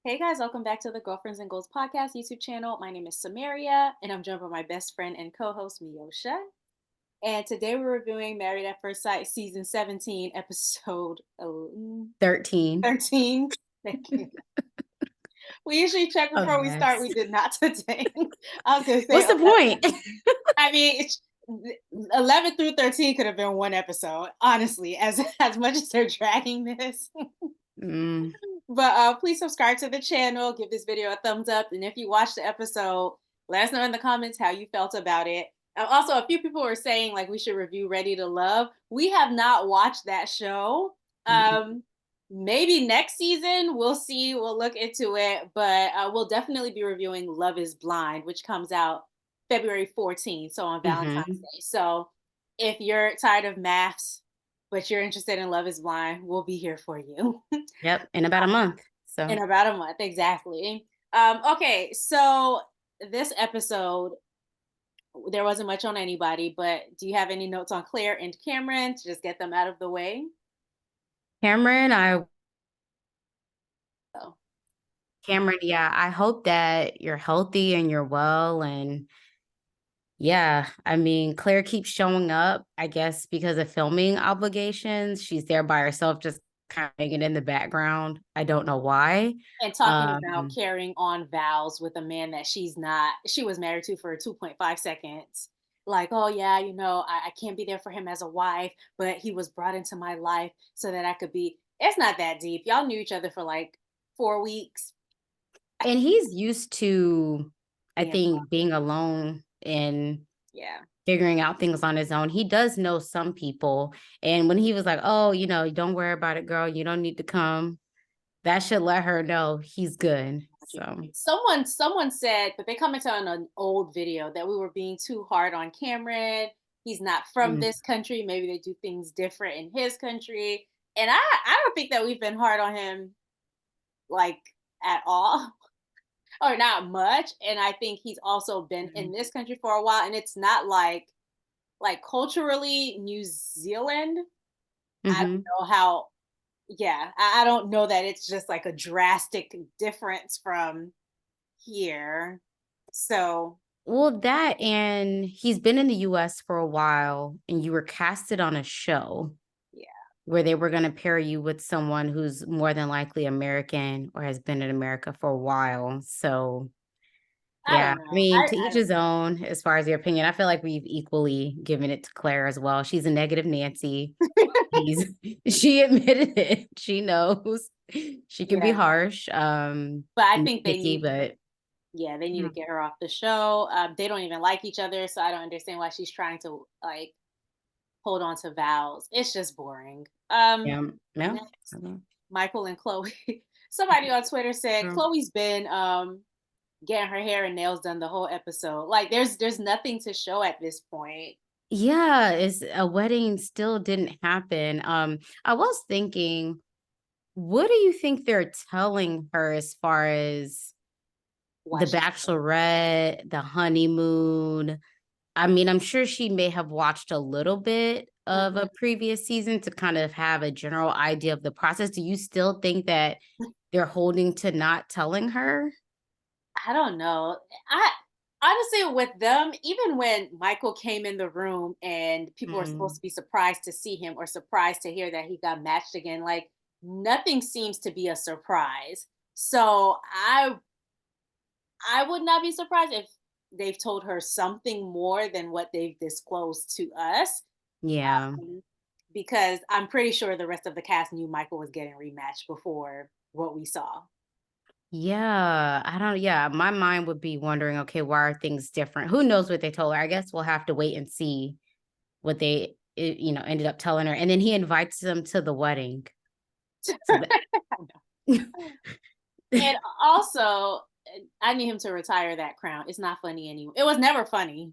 Hey guys, welcome back to the Girlfriends and Goals podcast YouTube channel. My name is Samaria, and I'm joined by my best friend and co-host Miosha. And today we're reviewing Married at First Sight season 17, episode 13. 13. Thank you. We usually check A before we start. mess. We did not today. I was gonna say What's the 11. point? I mean, 11 through 13 could have been one episode, honestly. As much as they're dragging this. Mm, But please subscribe to the channel, give this video a thumbs up, and if you watched the episode, let us know in the comments how you felt about it. Also, a few people were saying like we should review Ready to Love. We have not watched that show. mm, Maybe next season we'll see. We'll look into it, but we'll definitely be reviewing Love Is Blind, which comes out February 14th, so on Valentine's mhm. Day. So if you're tired of MAFS, but you're interested in Love Is Blind, we'll be here for you. Yep, in about a month. So In about a month, exactly. Okay, so this episode, there wasn't much on anybody, but do you have any notes on Claire and Cameron to just get them out of the way? Cameron, I So, Cameron, yeah, I hope that you're healthy and you're well. And yeah, I mean, Claire keeps showing up, I guess, because of filming obligations. She's there by herself, just kind of hanging in the background. I don't know why. and talking about Um, carrying on vows with a man that she was married to for 2.5 seconds. Like, oh yeah, I can't be there for him as a wife, but he was brought into my life so that I could be. It's not that deep. Y'all knew each other for like 4 weeks. and he's used to, I Being, think, being alone and yeah. figuring out things on his own. He does know some people. And when he was like, oh, don't worry about it, girl. You don't need to come. That should let her know he's good. So, Someone said that they commented on an old video that we were being too hard on Cameron. He's not from mm, this country. Maybe they do things different in his country. And I don't think that we've been hard on him like at all or not much. And I think he's also been in mm, this country for a while. And it's not like culturally New Zealand. I don't mhm. know how, yeah, I don't know that it's just like a drastic difference from here. So, Well, that and he's been in the US for a while, and you were casted on a show yeah, where they were going to pair you with someone who's more than likely American or has been in America for a while. So, I yeah, don't I know. mean, to I each his own as far as your opinion. I feel like we've equally given it to Claire as well. She's a negative Nancy. He's she admitted it. She knows she can be yeah, harsh, but I think they nitpicky, need to, but yeah, they need to yeah, get her off the show. They don't even like each other, so I don't understand why she's trying to like hold on to vows. It's just boring. yeah, yeah. Next, Michael and Chloe. Somebody on Twitter said True. Chloe's been getting her hair and nails done the whole episode. Like there's nothing to show at this point. Yeah, it's a wedding still didn't happen. I was thinking, what do you think they're telling her as far as Why the she's bachelorette, the honeymoon? I mean, I'm sure she may have watched a little bit of a previous season to kind of have a general idea of the process. Do you still think that they're holding to not telling her? I don't know. I honestly with them, even when Michael came in the room and people were supposed Mm, to be surprised to see him or surprised to hear that he got matched again, like nothing seems to be a surprise. So I would not be surprised if they've told her something more than what they've disclosed to us. yeah. um, because I'm pretty sure the rest of the cast knew Michael was getting rematched before what we saw. Yeah, I don't, yeah, my mind would be wondering, okay, why are things different? Who knows what they told her? I guess we'll have to wait and see what they, ended up telling her. And then he invites them to the wedding. So that, And also, I need him to retire that crown. It's not funny anymore. It was never funny.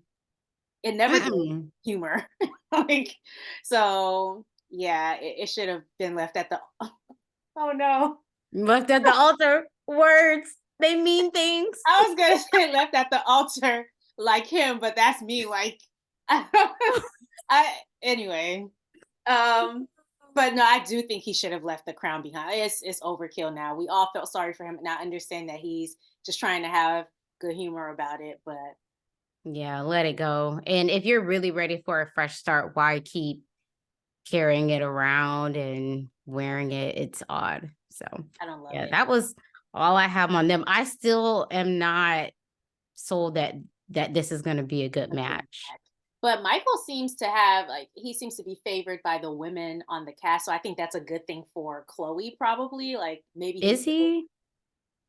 It never did mm-mm. humor. Like, so yeah, it should have been left at the. Oh no, Left at the altar, words, they mean things. I was gonna say left at the altar like him, but that's me. Like, I, I anyway. Um, But no, I do think he should have left the crown behind. It's overkill now. We all felt sorry for him, and I understand that he's just trying to have good humor about it. But Yeah, let it go. And if you're really ready for a fresh start, why keep carrying it around and wearing it? It's odd. So, I don't love yeah, it. that was all I have on them. I still am not sold that this is going to be a good A good match. match. But Michael seems to have like he seems to be favored by the women on the cast, so I think that's a good thing for Chloe. Probably like maybe Is he?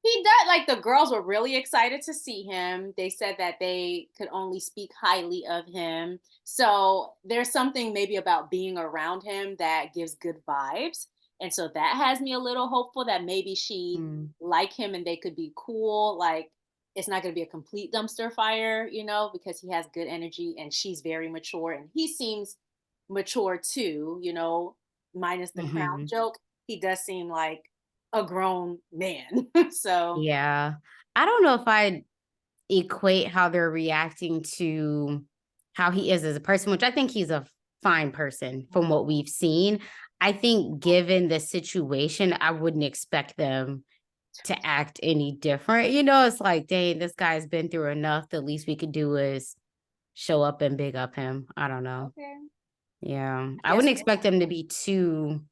he does like the girls were really excited to see him. They said that they could only speak highly of him. So there's something maybe about being around him that gives good vibes. And so that has me a little hopeful that maybe she Mm, like him and they could be cool. Like it's not going to be a complete dumpster fire, because he has good energy and she's very mature and he seems mature too, minus the crown mhm. joke. He does seem like a grown man. So Yeah. I don't know if I equate how they're reacting to how he is as a person, which I think he's a fine person from what we've seen. I think given the situation, I wouldn't expect them to act any different. It's like, dang, this guy's been through enough. The least we could do is show up and big up him. I don't know. okay, Yeah. I I guess. wouldn't expect them to be too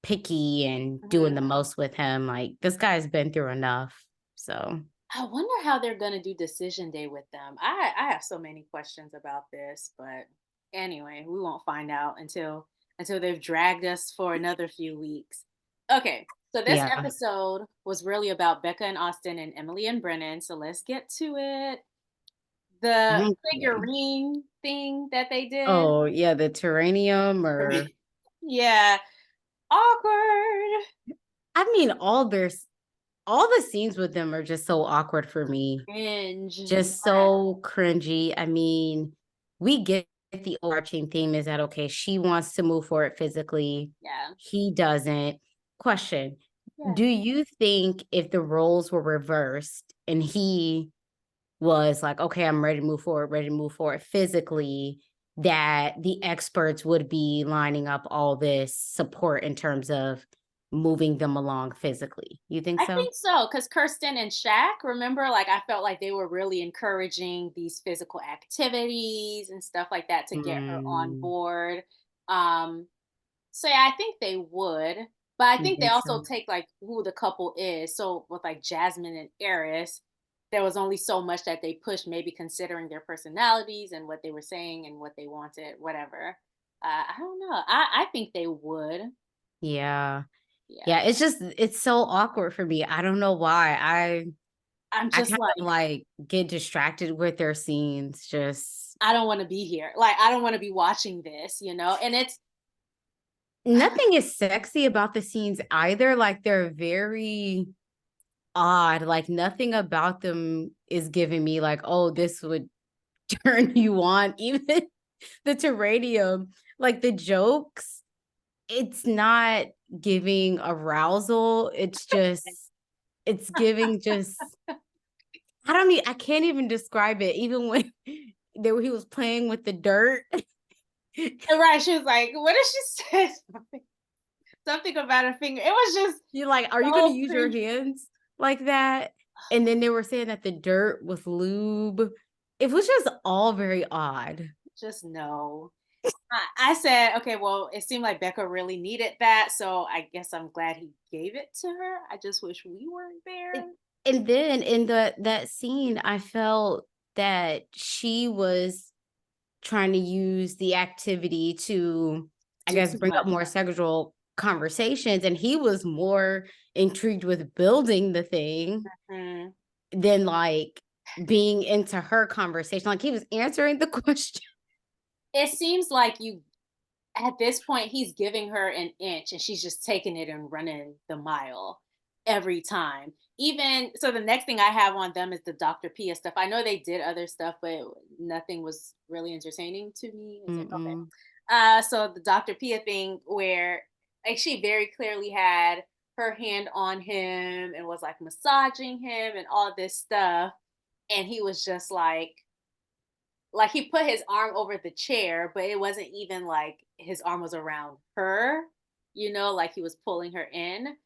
picky and doing Mhm. the most with him. Like, this guy's been through enough. So, I wonder how they're gonna do decision day with them. I have so many questions about this, but anyway, we won't find out until they've dragged us for another few weeks. Okay, so this yeah. episode was really about Becca and Austin and Emily and Brennan. So let's get to it. The Okay. figurine thing that they did. Oh, yeah, the Terranium or Yeah, awkward. I mean, all the scenes with them are just so awkward for me. Cringe. Just so cringy. I mean, we get the overarching theme is that okay, she wants to move forward physically. Yeah. He doesn't. Question. Yeah. Do you think if the roles were reversed and he was like, okay, I'm ready to move forward physically, that the experts would be lining up all this support in terms of moving them along physically? You think I so? think so, because Kirsten and Shaq, remember, like I felt like they were really encouraging these physical activities and stuff like that to get her on Mm, board. Um, so yeah, I think they would, but I you think they think also so? take like who the couple is. So with like Jasmine and Eris, there was only so much that they pushed, maybe considering their personalities and what they were saying and what they wanted, whatever. I don't know. I think they would. Yeah. Yeah. Yeah, it's so awkward for me. I don't know why. I'm I just kind of like, like get distracted with their scenes. Just I don't want to be here. Like, I don't want to be watching this. And it's, nothing is sexy about the scenes either. Like they're very odd. Like nothing about them is giving me like, oh, this would turn you on. Even the terrarium, like the jokes, it's not giving arousal. It's giving just I can't even describe it. Even when he was playing with the dirt. right. She was like, what did she say? Something about her finger. It was just You're like, "Are you gonna so use your cringe. hands like that?" And then they were saying that the dirt was lube. It was just all very odd. Just no. I said, okay, well, it seemed like Becca really needed that. So I guess I'm glad he gave it to her. I just wish we weren't And there. and then in that scene, I felt that she was trying to use the activity to, I Do guess, too bring much. up more sexual conversations, and he was more intrigued with building the thing Mm. than, like, being into her conversation, like, he was answering the question. It seems like you at this point, he's giving her an inch and she's just taking it and running the mile every time. Even so, the next thing I have on them is the Dr. Pia stuff. I know they did other stuff, but nothing was really entertaining to me. It's like, okay. Mm-mm. So the Dr. Pia thing where like she very clearly had her hand on him and was like massaging him and all this stuff. And he was just like he put his arm over the chair, but it wasn't even like his arm was around her. like he was pulling her in.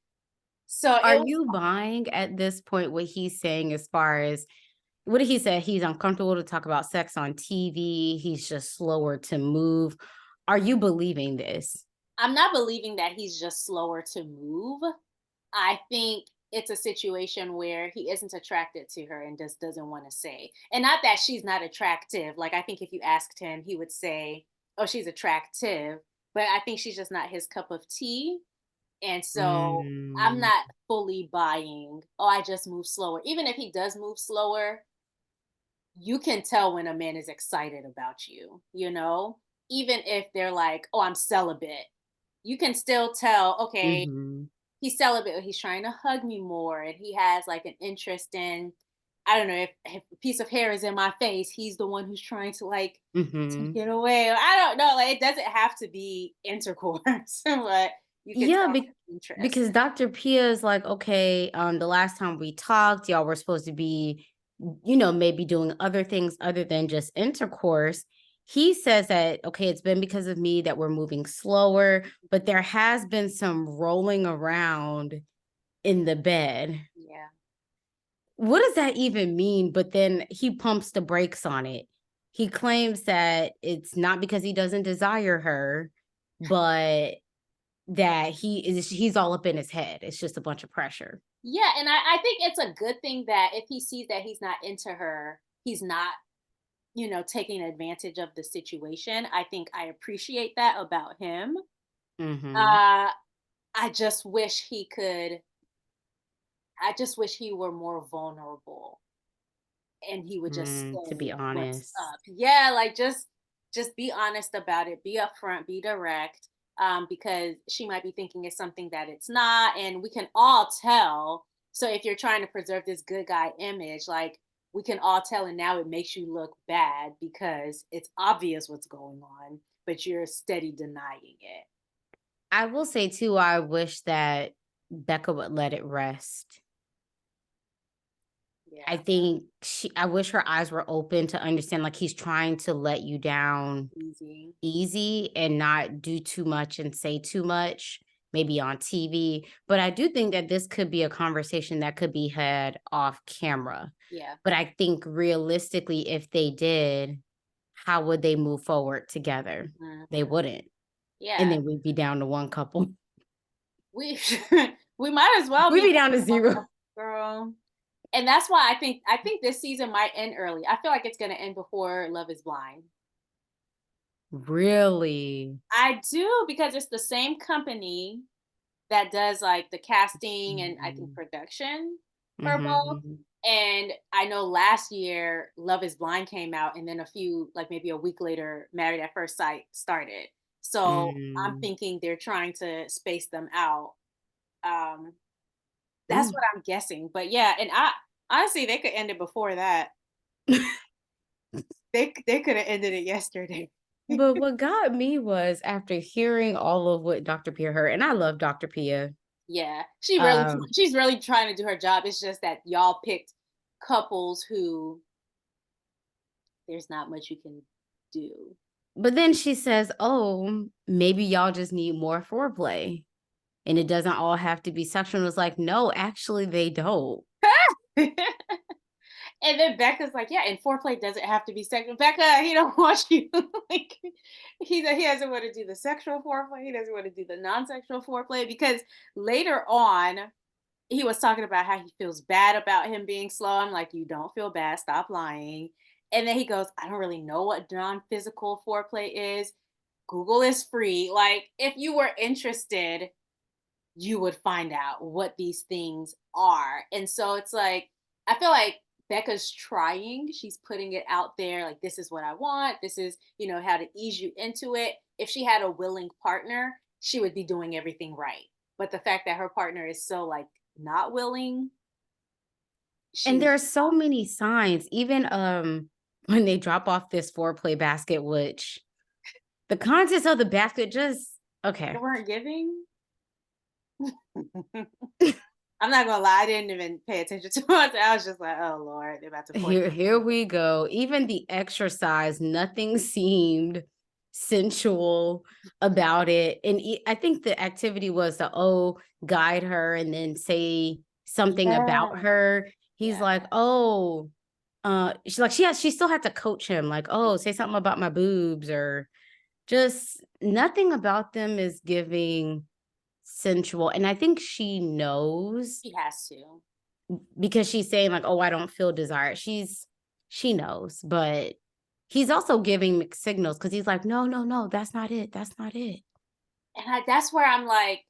So Are it was, you buying at this point what he's saying as far as what did he say? He's uncomfortable to talk about sex on TV. He's just slower to move. Are you believing this? I'm not believing that he's just slower to move. I think it's a situation where he isn't attracted to her and just doesn't want to say. And not that she's not attractive. Like I think if you asked him, he would say, "Oh, she's attractive," but I think she's just not his cup of tea. And so I'm Mm, not fully buying, "Oh, I just move slower." Even if he does move slower, you can tell when a man is excited about you, Even if they're like, "Oh, I'm celibate." You can still tell, okay, mhm, he's celibate, he's trying to hug me more, and he has like an interest in, I don't know, if a piece of hair is in my face, he's the one who's trying to like take mhm. it away. Or I don't know, like it doesn't have to be intercourse, but you can Yeah, tell interest. because Dr. Pia is like, okay, the last time we talked, y'all were supposed to be, maybe doing other things other than just intercourse. He says that, okay, it's been because of me that we're moving slower, but there has been some rolling around in the bed. Yeah. What does that even mean? But then he pumps the brakes on it. He claims that it's not because he doesn't desire her, but that he's all up in his head. It's just a bunch of pressure. Yeah, and I think it's a good thing that if he sees that he's not into her, he's not, taking advantage of the situation. I think I appreciate that about him. Mhm. Uh I just wish he could I just wish he were more vulnerable and he would just To say be what's honest. up. Yeah, like just be honest about it, be upfront, be direct. Because she might be thinking it's something that it's not, and we can all tell. So if you're trying to preserve this good guy image, like we can all tell, and now it makes you look bad because it's obvious what's going on, but you're steady denying it. I will say too, I wish that Becca would let it rest. I Yeah, think I wish her eyes were open to understand, like, he's trying to let you down easy. easy and not do too much and say too much, maybe on TV. But I do think that this could be a conversation that could be had off camera. Yeah. But I think realistically, if they did, how would they move forward together? They Mhm. wouldn't. And Yeah. then we'd be down to one couple. We we might as well We'd be be down to zero. girl. And that's why I think this season might end early. I feel like it's gonna end before Love is Blind. Really? I do because it's the same company that does like the casting and I think Mhm. production for both. Mhm. And I know last year Love is Blind came out and then a few like maybe a week later Married at First Sight started. So I'm Mm. thinking they're trying to space them out. Um That's Ooh. what I'm guessing, but yeah, and I honestly, they could end it before that. They coulda ended it yesterday. But what got me was after hearing all of what Dr. Pia heard, and I love Dr. Pia. Yeah, Um, she's really trying to do her job, it's just that y'all picked couples who there's not much you can do. but then she says, "Oh, maybe y'all just need more foreplay, and it doesn't all have to be sexual." And it's like, no, actually, they don't. And then Becca's like, "Yeah, and foreplay doesn't have to be sexual." Becca, he don't want you like he doesn't want to do the sexual foreplay. He doesn't want to do the non-sexual foreplay because later on he was talking about how he feels bad about him being slow. I'm like, "You don't feel bad. Stop lying." And then he goes, "I don't really know what non-physical foreplay is. Google is free." Like, if you were interested, you would find out what these things are. And so it's like, I feel like Becca's trying, she's putting it out there like, this is what I want. This is, how to ease you into it. If she had a willing partner, she would be doing everything right. But the fact that her partner is so like not willing, And she's there are so many signs, even when they drop off this foreplay basket, which the contents of the basket just they okay. weren't giving. I'm not gonna lie, I didn't even pay attention to much. I was just like, oh Lord, they're about to point. Here we go. Even the exercise, nothing seemed sensual about it. And I think the activity was to, guide her and then say something about Yeah. her. He's Yeah. like, she still had to coach him, like, say something about my boobs, or just nothing about them is giving sensual. And I think she knows, She has to. because she's saying like, I don't feel desired. She knows, but he's also giving mixed signals, because he's like, no, no, no, that's not it. That's not it. And that's where I'm like,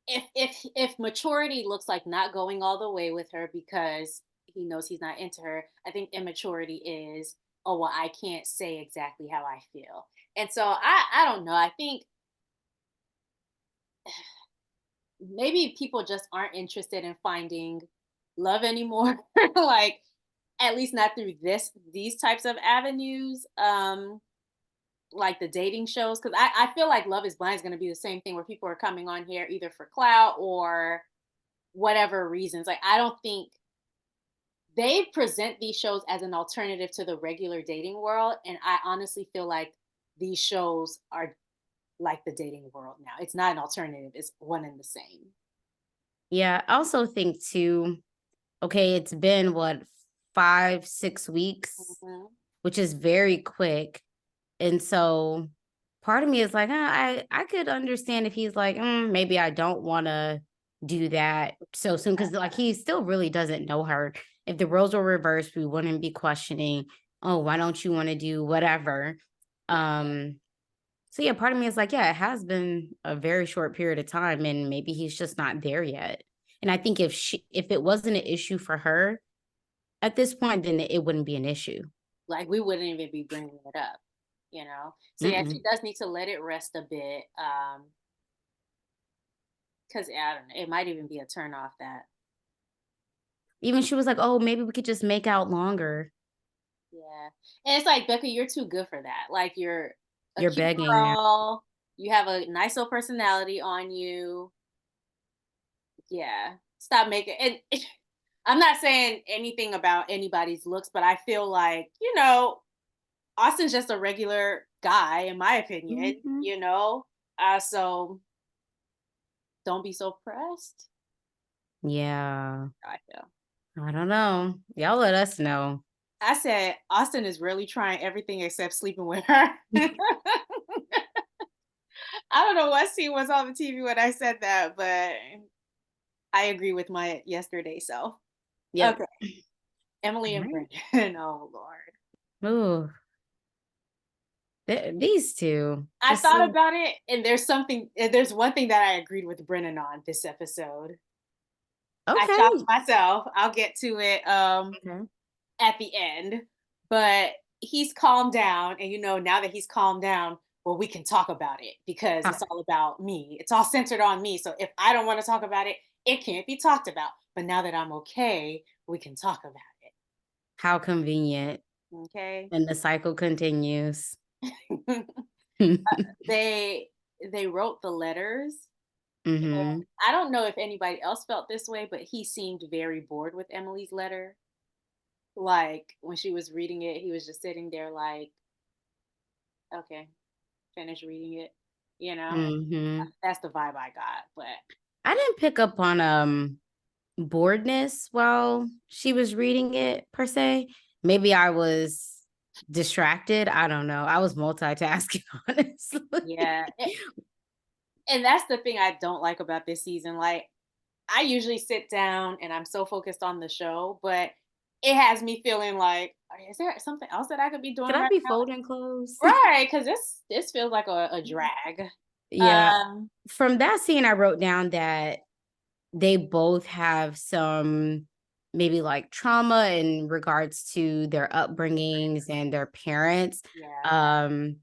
if maturity looks like not going all the way with her because he knows he's not into her, I think immaturity is, oh well, I can't say exactly how I feel. And so I don't know. I think maybe people just aren't interested in finding love anymore. Like at least not through these types of avenues. Like the dating shows, because I feel like Love is Blind is going to be the same thing where people are coming on here either for clout or whatever reasons. Like I don't think they present these shows as an alternative to the regular dating world, and I honestly feel like these shows are like the dating world now. It's not an alternative, it's one and the same. Yeah. I also think too, okay, it's been what, 5, 6 weeks, Mhm. which is very quick. And so part of me is like, I could understand if he's like, maybe I don't want to do that so soon. Cause like he still really doesn't know her. If the roles were reversed, we wouldn't be questioning, why don't you want to do whatever? Yeah. So yeah, part of me is like, yeah, it has been a very short period of time, and maybe he's just not there yet. And I think if it wasn't an issue for her at this point, then it wouldn't be an issue. Like we wouldn't even be bringing it up, you know? So yeah, she Mm-mm. does need to let it rest a bit. Because I don't know, it might even be a turn off that. Even she was like, maybe we could just make out longer. Yeah. And it's like, Becca, you're too good for that. Like you're a You're cute begging now. girl. You have a nice little personality on you. Yeah. Stop making and I'm not saying anything about anybody's looks, but I feel like, Austin's just a regular guy, in my opinion, Mhm. So don't be so pressed. Yeah. I feel. I don't know. Y'all let us know. I said Austin is really trying everything except sleeping with her. I don't know what scene was on the TV when I said that, but I agree with my yesterday self. Yep. Okay, Emily and Right. Brendan. Oh Lord, Ooh, these two I just thought so about it, and there's one thing that I agreed with Brennan on this episode. I shocked okay. myself. I'll get to it Okay. at the end, but he's calmed down, and now that he's calmed down, well, we can talk about it because How, it's all about me. It's all centered on me. So if I don't want to talk about it, it can't be talked about. But now that I'm okay, we can talk about it. how convenient. Okay. And the cycle continues. they they wrote the letters. And Mhm. I don't know if anybody else felt this way, but he seemed very bored with Emily's letter. Like when she was reading it, he was just sitting there like, okay, finish reading it. You know, Mhm. that's the vibe I got. But I didn't pick up on boredness while she was reading it per se. Maybe I was distracted. I don't know. I was multitasking, honestly. yeah, and that's the thing I don't like about this season. Like I usually sit down and I'm so focused on the show, but it has me feeling like, is there something else that I could be Could doing I right be now? folding clothes? Right, because this feels like a drag. Yeah. Um, From that scene, I wrote down that they both have some maybe like trauma in regards to their upbringings and their parents. yeah, Um,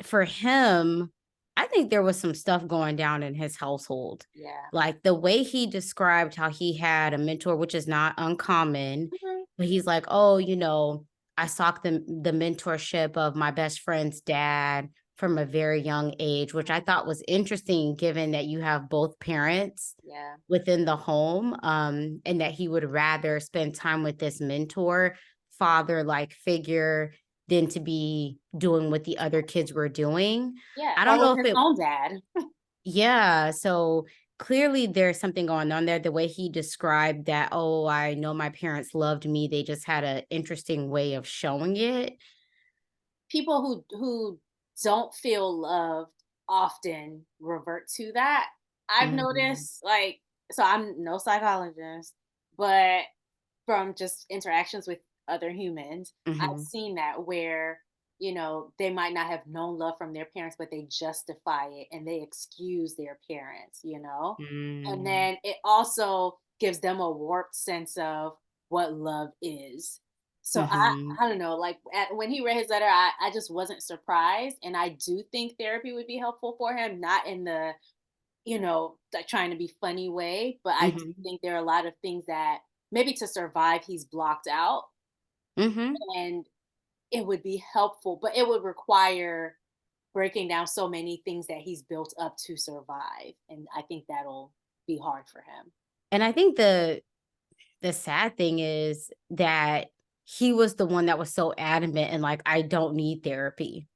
for him, I think there was some stuff going down in his household. yeah. Like the way he described how he had a mentor, which is not uncommon, Mhm. but he's like, I sought the mentorship of my best friend's dad from a very young age, which I thought was interesting given that you have both parents Yeah, within the home, and that he would rather spend time with this mentor father like figure than to be doing what the other kids were doing. Yeah, I don't or know with if his it own dad. yeah, so clearly there's something going on there. The way he described that, "Oh, I know my parents loved me, they just had an interesting way of showing it." People who don't feel loved often revert to that. I've Mhm, noticed, like, so I'm no psychologist, but from just interactions with other humans, I've mhm, seen that where, they might not have known love from their parents, but they justify it and they excuse their parents. And mm, then it also gives them a warped sense of what love is. So I mhm, I don't know, like when he read his letter, I just wasn't surprised. And I do think therapy would be helpful for him, not in the, like trying to be funny way, but I do mhm, think there are a lot of things that maybe to survive he's blocked out, mhm. and it would be helpful, but it would require breaking down so many things that he's built up to survive. And I think that'll be hard for him. And I think the sad thing is that he was the one that was so adamant and like, "I don't need therapy."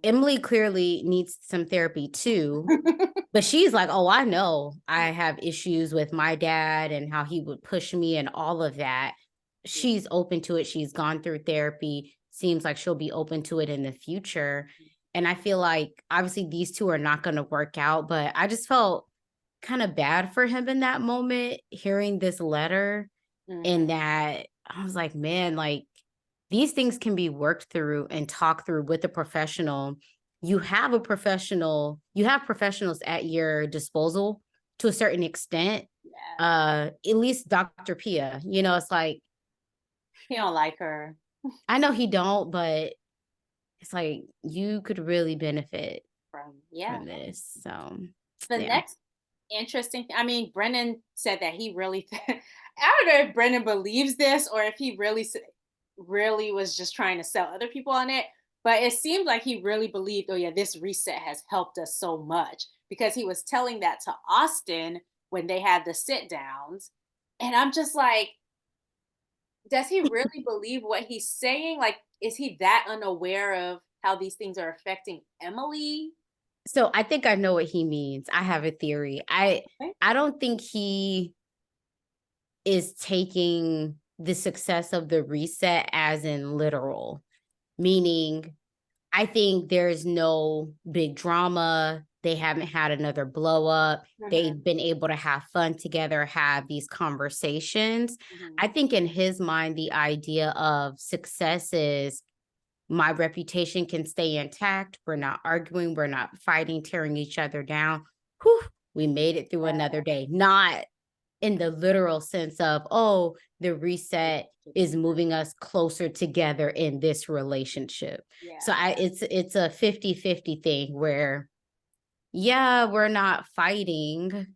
Emily clearly needs some therapy too, Mhm. but she's like, "Oh, I know I have issues with my dad and how he would push me and all of that." Yeah. She's open to it. She's gone through therapy. Seems like she'll be open to it in the future. And I feel like obviously these two are not going to work out, but I just felt kind of bad for him in that moment hearing this letter, Mhm. and that I was like, man, like these things can be worked through and talked through with a professional. You have professionals at your disposal to a certain extent. Yeah. At least Dr. Pia, it's like, He don't like her. I know he don't, but it's like you could really benefit Yeah. from this. So The yeah. next interesting I mean, Brennan said that he really I don't know if Brennan believes this or if he really was just trying to sell other people on it, but it seemed like he really believed, oh yeah, this reset has helped us so much, because he was telling that to Austin when they had the sit downs. And I'm just like, does he really believe what he's saying? Like, is he that unaware of how these things are affecting Emily? So I think I know what he means. I have a theory. Okay. I don't think he is taking the success of the reset as in literal, meaning I think there's no big drama. They haven't had another blow up. Mhm, They've been able to have fun together, have these conversations. mhm. I think in his mind, the idea of success is my reputation can stay intact. We're not arguing, we're not fighting, tearing each other down. Whew, we made it through Yeah, another day. Not in the literal sense of, oh, the reset is moving us closer together in this relationship. So yeah. it's a 50-50 thing where yeah, we're not fighting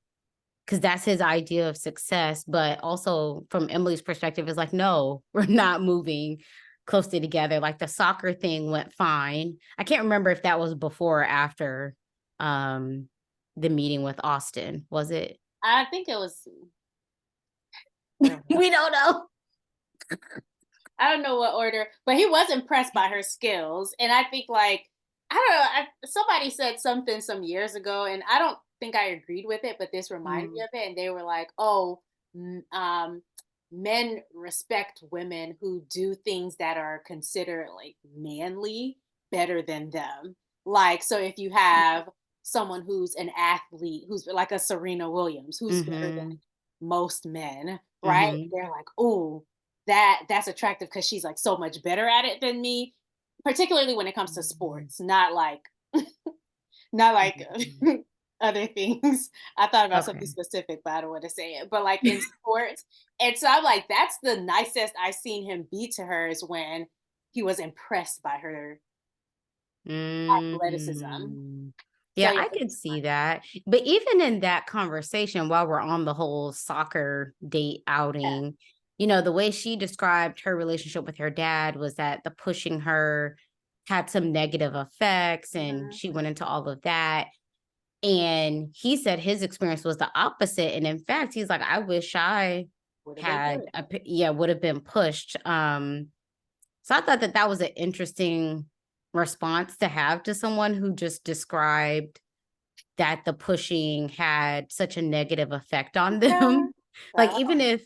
because that's his idea of success, but also from Emily's perspective is like, no, we're not moving closely together. Like the soccer thing went fine. I can't remember if that was before or after um the meeting with Austin. Was it? I think it was, I don't know. We don't know. I don't know what order, but he was impressed by her skills. And I think, like, I don't know, somebody said something some years ago, and I don't think I agreed with it, but this reminded me Mm, of it. And they were like, oh, m- um, men respect women who do things that are considered like manly better than them. Like, so if you have someone who's an athlete, who's like a Serena Williams, who's better than mhm, most men, right? mhm, They're like, oh, that's attractive because she's like so much better at it than me, particularly when it comes to mhm, sports, not like mhm. other things. I thought about something Okay. specific, but I don't want to say it. But like in sports, and so I'm like, that's the nicest I've seen him be to her, is when he was impressed by her athleticism. Mm. So Yeah, yeah, I could see that. But even in that conversation, while we're on the whole soccer date yeah. outing, the way she described her relationship with her dad was that the pushing her had some negative effects, and Mhm. she went into all of that. And he said his experience was the opposite. And in fact, he's like, I wish I Would have been had good. would have been pushed. So I thought that that was an interesting response to have to someone who just described that the pushing had such a negative effect on Yeah. them. Like, Uh, even if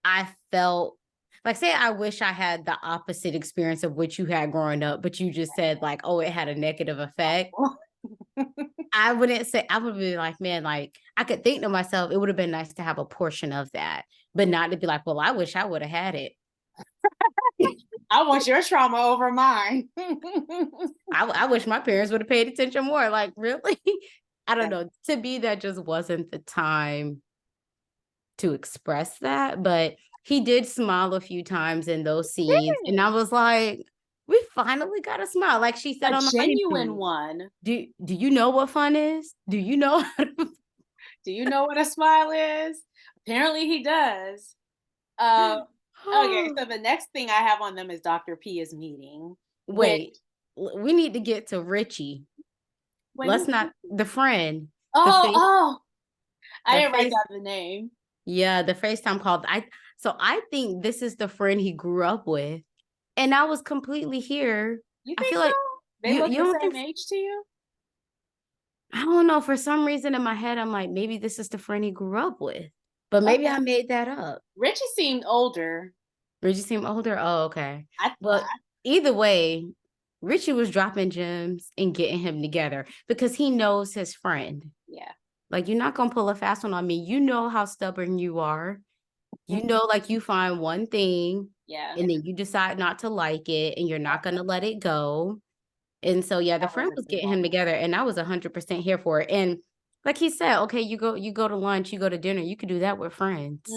I felt like, say I wish I had the opposite experience of what you had growing up, but you just said like, "Oh, it had a negative effect." I wouldn't say I would be like, "Man, like, I could think to myself, it would have been nice to have a portion of that," but not to be like, "Well, I wish I would have had it." I want your trauma over mine. I wish my parents would have paid attention more. Like, really? I don't That know. To me, that just wasn't the time to express that, but he did smile a few times in those scenes, and I did. was like, "We finally got a smile." Like she said A on the genuine honeymoon, one. Do you know what fun is? Do you know how to" Do you know what a smile is? Apparently he does. Uh, okay, so the next thing I have on them is Dr. Pia's meeting, which Wait, we need to get to Richie. when Let's who's not Richie? the friend, the Oh, face oh, I the didn't write face down the name. yeah, the FaceTime call. I think this is the friend he grew up with. And I was completely here. You I think feel so? like They look you the don't think same age to you? I don't know, for some reason in my head, I'm like, maybe this is the friend he grew up with, but maybe Okay. I made that up. Richie seemed older. Richie seem older? Oh, okay. I Well, either way, Richie was dropping gems and getting him together because he knows his friend. yeah. Like, you're not gonna pull a fast one on me. You know how stubborn you are. You know, like you find one thing Yeah. and then you decide not to like it and you're not gonna let it go. And so, yeah, the That was friend a was good getting him moment. together, and I was 100% here for it. And like he said, okay, you go to lunch, you go to dinner, you could do that with friends.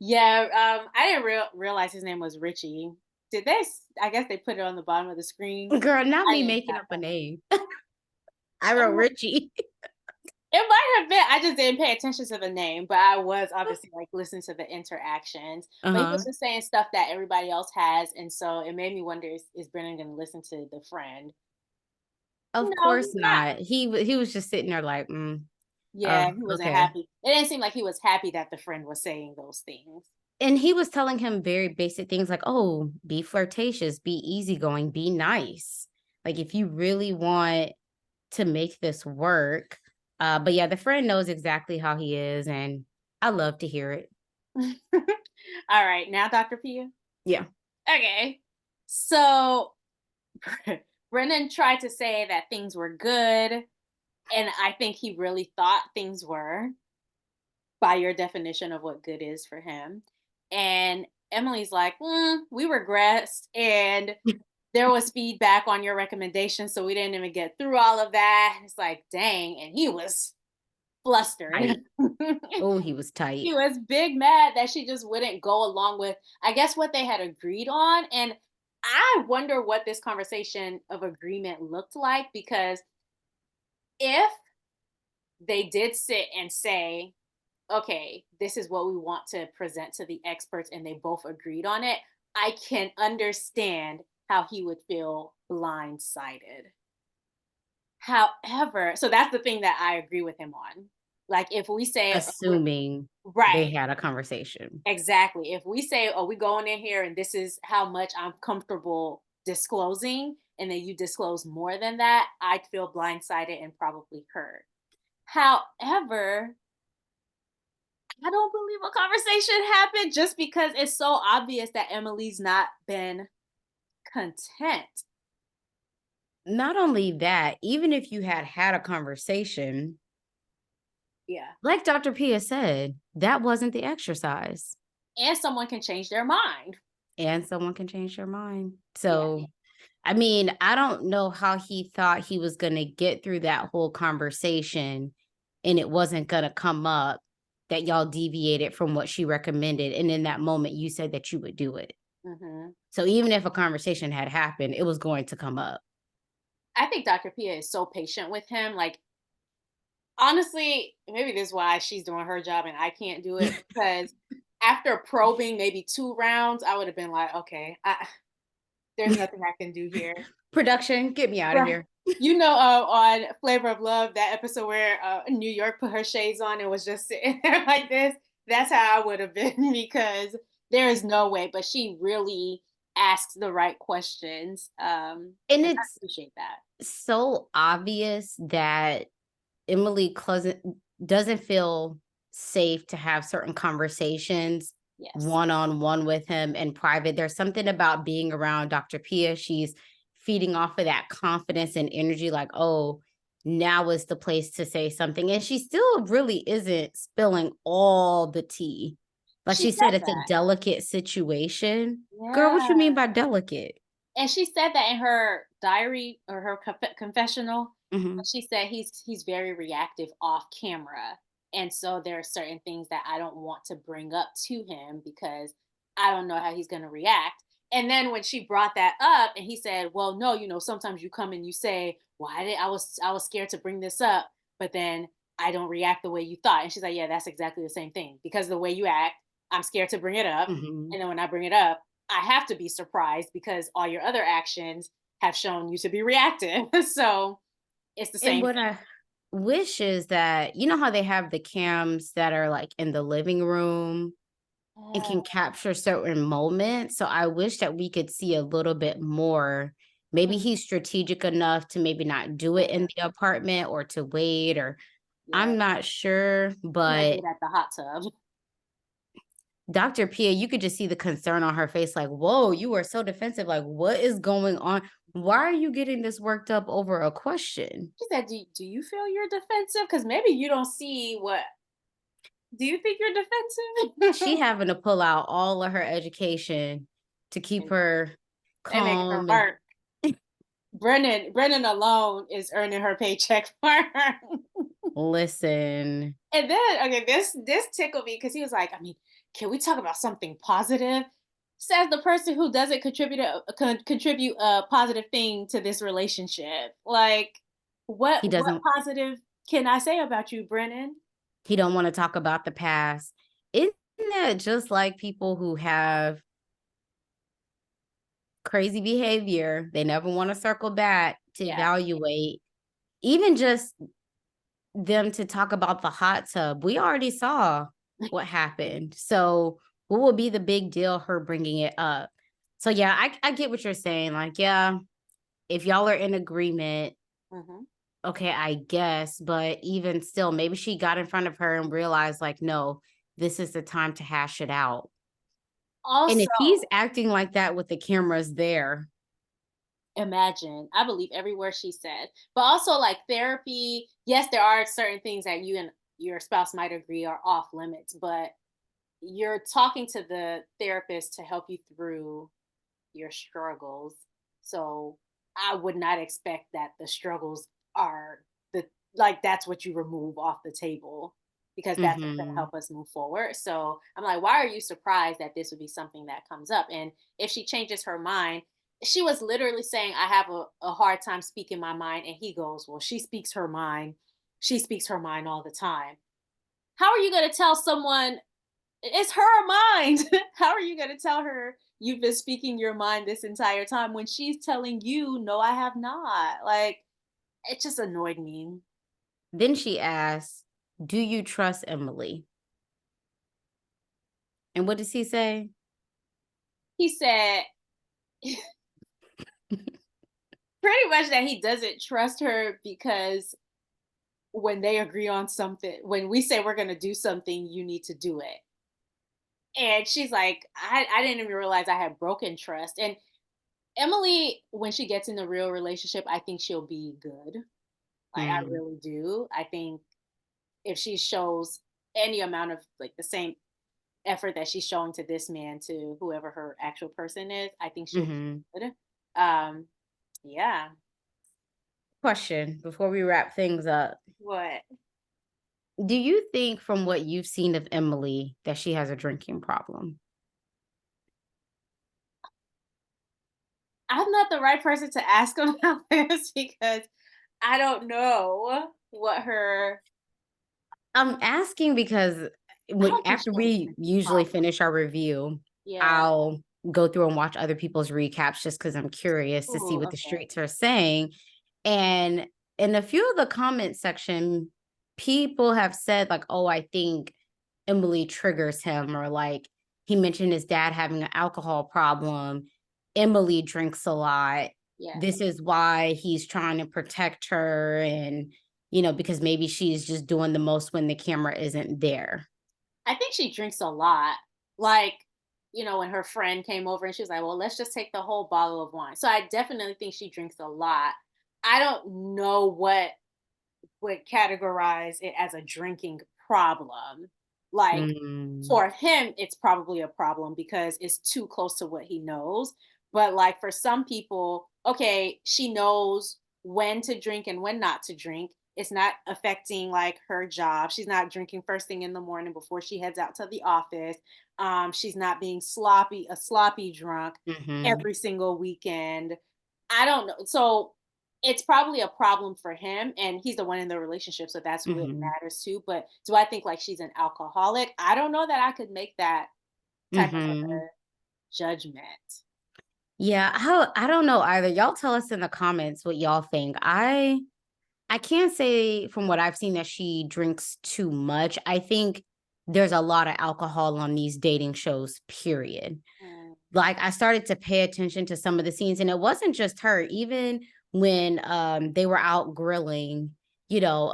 Yeah, I didn't realize his name was Richie. Did they? I guess they put it on the bottom of the screen. Girl, not I me didn't making catch up a that. name. I wrote Richie. It might have been. I just didn't pay attention to the name, but I was obviously like listening to the interactions. But he was Uh-huh. just saying stuff that everybody else has, and so it made me wonder: is Brennan going to listen to the friend? Of No, course he's not. not. He was just sitting there like, Yeah, he wasn't okay. happy. It didn't seem like he was happy that the friend was saying those things. And he was telling him very basic things like, oh, be flirtatious, be easygoing, be nice. Like if you really want to make this work. But yeah, the friend knows exactly how he is, and I love to hear it. All right, now Dr. Pia. Yeah. Okay, so Brennan tried to say that things were good, and I think he really thought things were by your definition of what good is for him. And Emily's like, we regressed, and there was feedback on your recommendation, so we didn't even get through all of that. It's like, dang, and he was flustered. Tight. Oh, he was He tight. was big mad that she just wouldn't go along with, I guess, what they had agreed on. And I wonder what this conversation of agreement looked like, because if they did sit and say, okay, this is what we want to present to the experts, and they both agreed on it, I can understand how he would feel blindsided. However, so that's the thing that I agree with him on. Like, if we say, Assuming they right, had a conversation. exactly. If we say, "Oh, we going in here and this is how much I'm comfortable disclosing," and then you disclose more than that, I'd feel blindsided and probably hurt. However, I don't believe a conversation happened just because it's so obvious that Emily's not been content. Not only that, even if you had had a conversation, Yeah. like Dr. Pia said, that wasn't the exercise. And someone can change their mind. And someone can change their mind. Yeah. So, I mean, I don't know how he thought he was going to get through that whole conversation and it wasn't going to come up that y'all deviated from what she recommended. And in that moment, you said that you would do it. hmm So even if a conversation had happened, it was going to come up. I think Dr. Pia is so patient with him. Like, honestly, maybe this is why she's doing her job and I can't do it, because after probing maybe 2 rounds, I would have been like, okay, there's nothing I can do here. Production, get me out of Right. here. On Flavor of Love, that episode where New York put her shades on and was just sitting there like this, that's how I would have been because there is no way. But she really asks the right questions. And And I it's appreciate that. so obvious that Emily doesn't feel safe to have certain conversations Yes. one-on-one with him in private. There's something about being around Dr. Pia. She's feeding off of that confidence and energy, like, oh, now is the place to say something. And she still really isn't spilling all the tea. Like She she said, said it's a that. delicate situation. Girl, what you Yeah. mean by delicate? And she said that in her diary or her confessional. Mhm. She said he's very reactive off camera. And so there are certain things that I don't want to bring up to him because I don't know how he's going to react. And then when she brought that up and he said, "Well, no, sometimes you come and you say, "Why did I was scared to bring this up, but then I don't react the way you thought." And she's like, "Yeah, that's exactly the same thing. Because of the way you act, I'm scared to bring it up. Mhm. And then when I bring it up, I have to be surprised because all your other actions have shown you to be reactive." So it's the And same what thing. I wish is that you know how they have the cams that are, like, in the living room and Uh, can capture certain moments? So I wish that we could see a little bit more. Maybe mm, he's strategic enough to maybe not do it in the apartment or to wait, or yeah, I'm not sure, he might do but it at the hot tub. Dr. Pia, you could just see the concern on her face, like, whoa, you are so defensive. Like, what is going on? Why are you getting this worked up over a question? She said, "Do you feel you're defensive? Because maybe you don't see what. Do you think you're She defensive?" having to pull out all of her education to keep And her they making her calm and work. Brennan alone is earning her paycheck for her. listen. And then, okay, this tickled me because he was like, "I mean, can we talk about something positive?" Says the person who doesn't contribute a positive thing to this relationship. Like, He what doesn't positive can I say about you, Brennan? he don't wanna talk about the past. Isn't that just like people who have crazy behavior? They never wanna circle back to Yeah. evaluate, even just them to talk about the hot tub. We already saw what happened. So, what will be the big deal her bringing it up? So, yeah, I get what you're saying, like, yeah, if y'all are in agreement, Mhm. okay, I guess, but even still, maybe she got in front of her and realized, like, no, this is the time to hash it out. And if Also, he's acting like that with the cameras there, imagine. I believe every word she said. But also like therapy, yes, there are certain things that you and your spouse might agree are off limits, but you're talking to the therapist to help you through your struggles. So I would not expect that the struggles are the like that's what you remove off the table because that's what's going to mhm, help us move forward. So I'm like, why are you surprised that this would be something that comes up? And if she changes her mind, she was literally saying, I have a hard time speaking my mind. And he goes, well, she speaks her mind. She speaks her mind all the time. How are you going to tell someone it's her mind? How are you going to tell her you've been speaking your mind this entire time when she's telling you, no, I have not? Like, it just annoyed me. then she asks, "Do you trust Emily?" And what does he say? He said pretty much that he doesn't trust her because when they agree on something, when we say we're going to do something, you need to do it. And she's like, I didn't even realize I had broken trust. And Emily, when she gets in the real relationship, I think she'll be good. Like, I Mm, really do. I think if she shows any amount of like the same effort that she's showing to this man to whoever her actual person is, I think she'll mhm. be good. Um, yeah. Question before we wrap things up. What? Do you think from what you've seen of Emily that she has a drinking problem? I'm not the right person to ask about this because I don't know what her. I'm asking because I when don't think she after has a we drinking usually problem. finish our review, Yeah. I'll go through and watch other people's recaps just because I'm curious to see Ooh, what the okay. streets are saying. And in a few of the comment section, people have said, like, oh, I think Emily triggers him, or like he mentioned his dad having an alcohol problem. Emily drinks a lot. Yeah. This is why he's trying to protect her and, because maybe she's just doing the most when the camera isn't there. I think she drinks a lot. Like, when her friend came over and she was like, "Well, let's just take the whole bottle of wine." So I definitely think she drinks a lot. I don't know what would categorize it as a drinking problem. Like, Mm, for him, it's probably a problem because it's too close to what he knows. But like for some people, okay, she knows when to drink and when not to drink. It's not affecting like her job. She's not drinking first thing in the morning before she heads out to the office. She's not being a sloppy drunk mhm, every single weekend. I don't know. So it's probably a problem for him, and he's the one in the relationship, so that's who it mhm, matters to. But do I think like she's an alcoholic? I don't know that I could make that type of a mhm. judgment. Yeah, I don't know either. Y'all tell us in the comments what y'all think. I can't say from what I've seen that she drinks too much. I think there's a lot of alcohol on these dating shows, period. Mm, Like, I started to pay attention to some of the scenes, and it wasn't just her. Even when, they were out grilling, you know,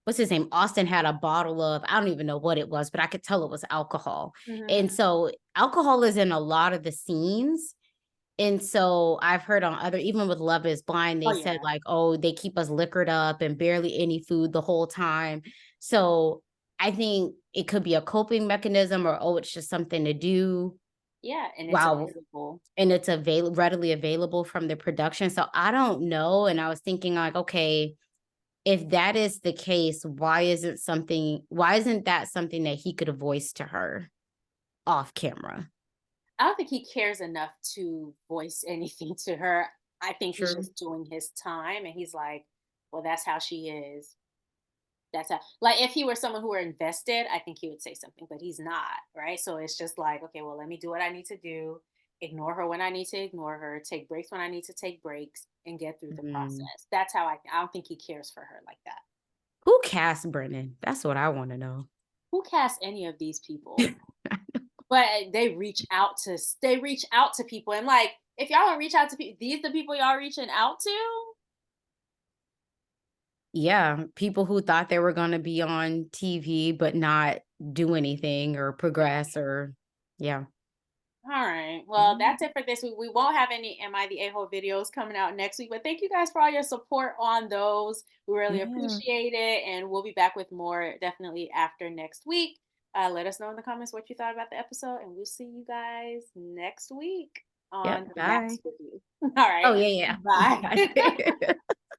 what's his name? Austin had a bottle of I don't even know what it was, but I could tell it was alcohol. mhm. And so alcohol is in a lot of the scenes, and so I've heard on other even with Love Is Blind, Oh, they said, yeah. like, "Oh, they keep us liquored up and barely any food the whole time." So, I think it could be a coping mechanism or, oh, it's just something to do. Yeah, and it's Wow. available. And it's readily available from the production, so I don't know, and I was thinking like, okay, if that is the case, why isn't that something that he could have voiced to her off camera? I don't think he cares enough to voice anything to her. I think he's True. just doing his time, and he's like, "Well, that's how she is." That's how like, if he were someone who were invested, I think he would say something, but he's not, right? So it's just like, "Okay, well, let me do what I need to do, ignore her when I need to ignore her, take breaks when I need to take breaks, and get through the Mm. process." That's how I don't think he cares for her like that. Who cast Brennan? That's what I wanna know. Who casts any of these people? But they reach out to people, and, like, if y'all don't reach out to people, these the people y'all reaching out to? Yeah, people who thought they were gonna be on TV, but not do anything or progress or yeah. Alright, well, Mhm. that's it for this week. We won't have any Am I the A-hole videos coming out next week, but thank you guys for all your support on those. We really Yeah. appreciate it, and we'll be back with more definitely after next week. Let us know in the comments what you thought about the episode, and we'll see you guys next week on Yep, the bye. MAFS review. Oh, Alright, yeah, yeah. bye. Bye.